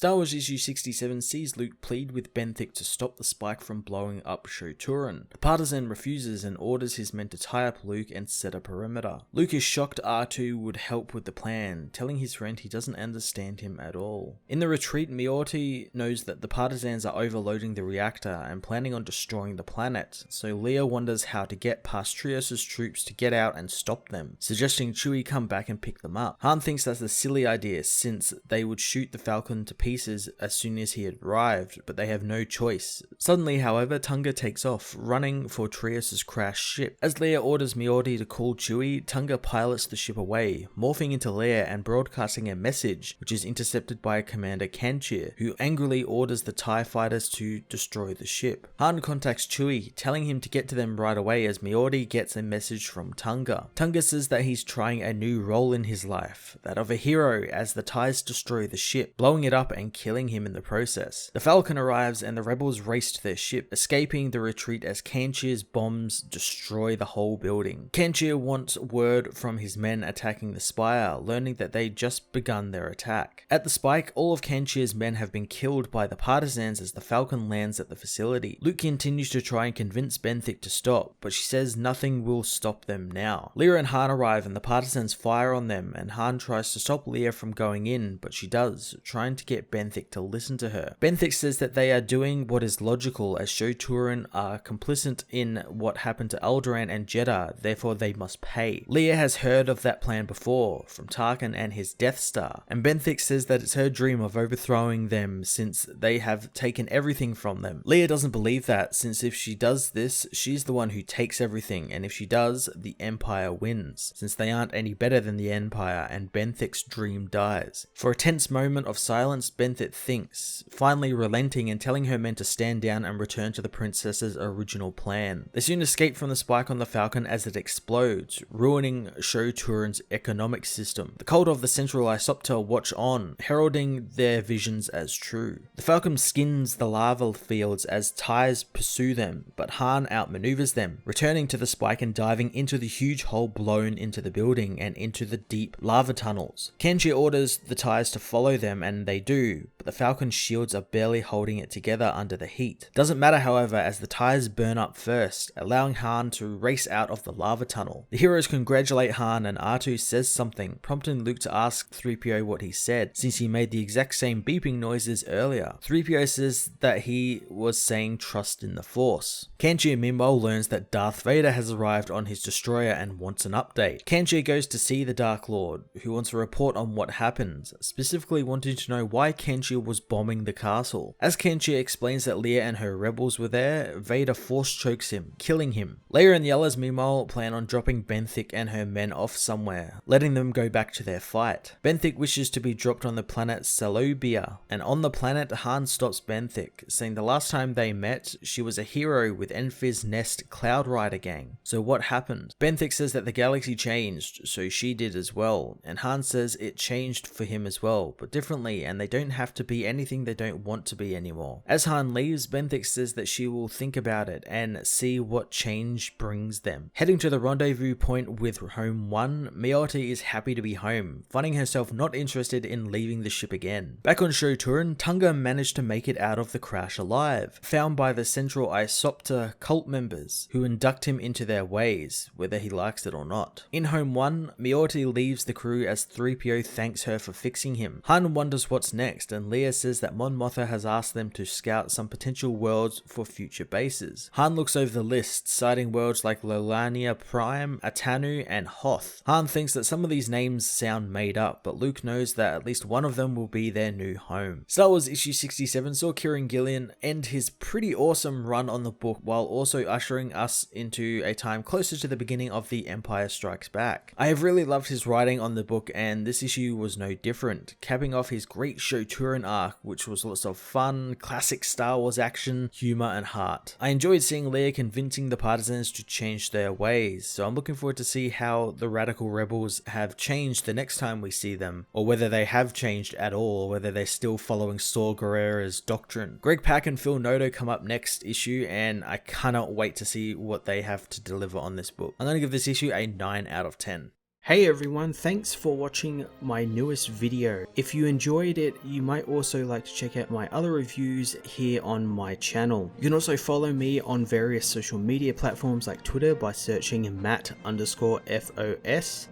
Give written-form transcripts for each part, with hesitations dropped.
Star Wars issue 67 sees Luke plead with Benthic to stop the spike from blowing up Shu-Torun. The partisan refuses and orders his men to tie up Luke and set a perimeter. Luke is shocked R2 would help with the plan, telling his friend he doesn't understand him at all. In the retreat, Miorti knows that the partisans are overloading the reactor and planning on destroying the planet, so Leia wonders how to get past Trios's troops to get out and stop them, suggesting Chewie come back and pick them up. Han thinks that's a silly idea since they would shoot the Falcon to pieces as soon as he had arrived, but they have no choice. Suddenly, however, Tunga takes off, running for Trios's crashed ship. As Leia orders Miorti to call Chewie, Tunga pilots the ship away, morphing into Leia and broadcasting a message, which is intercepted by Commander Kanchir, who angrily orders the TIE fighters to destroy the ship. Han contacts Chewie, telling him to get to them right away as Miorti gets a message from Tunga. Tunga says that he's trying a new role in his life, that of a hero, as the TIEs destroy the ship, blowing it up and killing him in the process. The Falcon arrives and the rebels race to their ship, escaping the retreat as Kanchir's bombs destroy the whole building. Kanchir wants word from his men attacking the spire, learning that they'd just begun their attack. At the spike, all of Kanchir's men have been killed by the partisans as the Falcon lands at the facility. Luke continues to try and convince Benthic to stop, but she says nothing will stop them now. Leia and Han arrive and the partisans fire on them, and Han tries to stop Leia from going in, but she does, trying to get Benthic to listen to her. Benthic says that they are doing what is logical as Shu-Torun are complicit in what happened to Alderaan and Jeddah, therefore they must pay. Leia has heard of that plan before, from Tarkin and his Death Star, and Benthic says that it's her dream of overthrowing them since they have taken everything from them. Leia doesn't believe that, since if she does this, she's the one who takes everything, and if she does, the Empire wins, since they aren't any better than the Empire, and Benthic's dream dies. For a tense moment of silence, Benthic thinks, finally relenting and telling her men to stand down and return to the princess's original plan. They soon escape from the spike on the Falcon as it explodes, ruining Shu-Torun's economic system. The cult of the Central Isopter watch on, heralding their visions as true. The Falcon skins the lava fields as TIEs pursue them, but Han outmaneuvers them, returning to the spike and diving into the huge hole blown into the building and into the deep lava tunnels. Kanchir orders the TIEs to follow them, and they do, but the Falcon's shields are barely holding it together under the heat. Doesn't matter, however, as the TIEs burn up first, allowing Han to race out of the lava tunnel. The heroes congratulate Han, and R2 says something, prompting Luke to ask 3PO what he said, since he made the exact same beeping noises earlier. 3PO says that he was saying trust in the Force. Kanchir meanwhile learns that Darth Vader has arrived on his destroyer and wants an update. Kanchir goes to see the Dark Lord, who wants a report on what happened, specifically wanting to know why Kanchir was bombing the castle. As Kanchir explains that Leia and her rebels were there, Vader force chokes him, killing him. Leia and the others meanwhile plan on dropping Benthic and her men off somewhere, letting them go back to their fight. Benthic wishes to be dropped on the planet Salubia, and on the planet Han stops Benthic, saying the last time they met, she was a hero with Enfys Nest Cloud Rider gang. So what happened? Benthic says that the galaxy changed, so she did as well, and Han says it changed for him as well, but differently, and they don't have to be anything they don't want to be anymore. As Han leaves, Benthic says that she will think about it and see what change brings them. Heading to the rendezvous point with Home 1, Miorti is happy to be home, finding herself not interested in leaving the ship again. Back on Shu-Torun, Tunga managed to make it out of the crash alive, found by the Central Isopter cult members, who induct him into their ways, whether he likes it or not. In Home 1, Miorti leaves the crew as 3PO thanks her for fixing him. Han wonders what's next, and Leia says that Mon Mothma has asked them to scout some potential worlds for future bases. Han looks over the list, citing worlds like Lolania Prime, Atanu, and Hoth. Han thinks that some of these names sound made up, but Luke knows that at least one of them will be their new home. Star Wars issue 67 saw Kieron Gillen end his pretty awesome run on the book while also ushering us into a time closer to the beginning of The Empire Strikes Back. I have really loved his writing on the book, and this issue was no different, capping off his great Shu-Torun arc, which was lots of fun, classic Star Wars action, humor, and heart. I enjoyed seeing Leia convincing the partisans to change their ways, so I'm looking forward to see how the radical rebels have changed the next time we see them, or whether they have changed at all, or whether they're still following Saw Gerrera's doctrine. Greg Pak and Phil Noto come up next issue, and I cannot wait to see what they have to deliver on this book. I'm going to give this issue a 9 out of 10. Hey everyone, thanks for watching my newest video. If you enjoyed it, you might also like to check out my other reviews here on my channel. You can also follow me on various social media platforms like Twitter by searching Matt_FOS,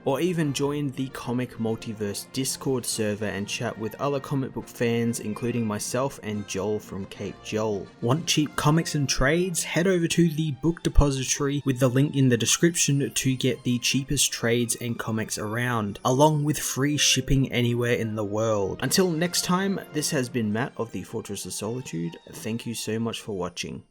or even join the Comic Multiverse Discord server and chat with other comic book fans, including myself and Joel from Cape Joel. Want cheap comics and trades? Head over to the book depository with the link in the description to get the cheapest trades and comics around, along with free shipping anywhere in the world. Until next time, this has been Matt of the Fortress of Solitude. Thank you so much for watching.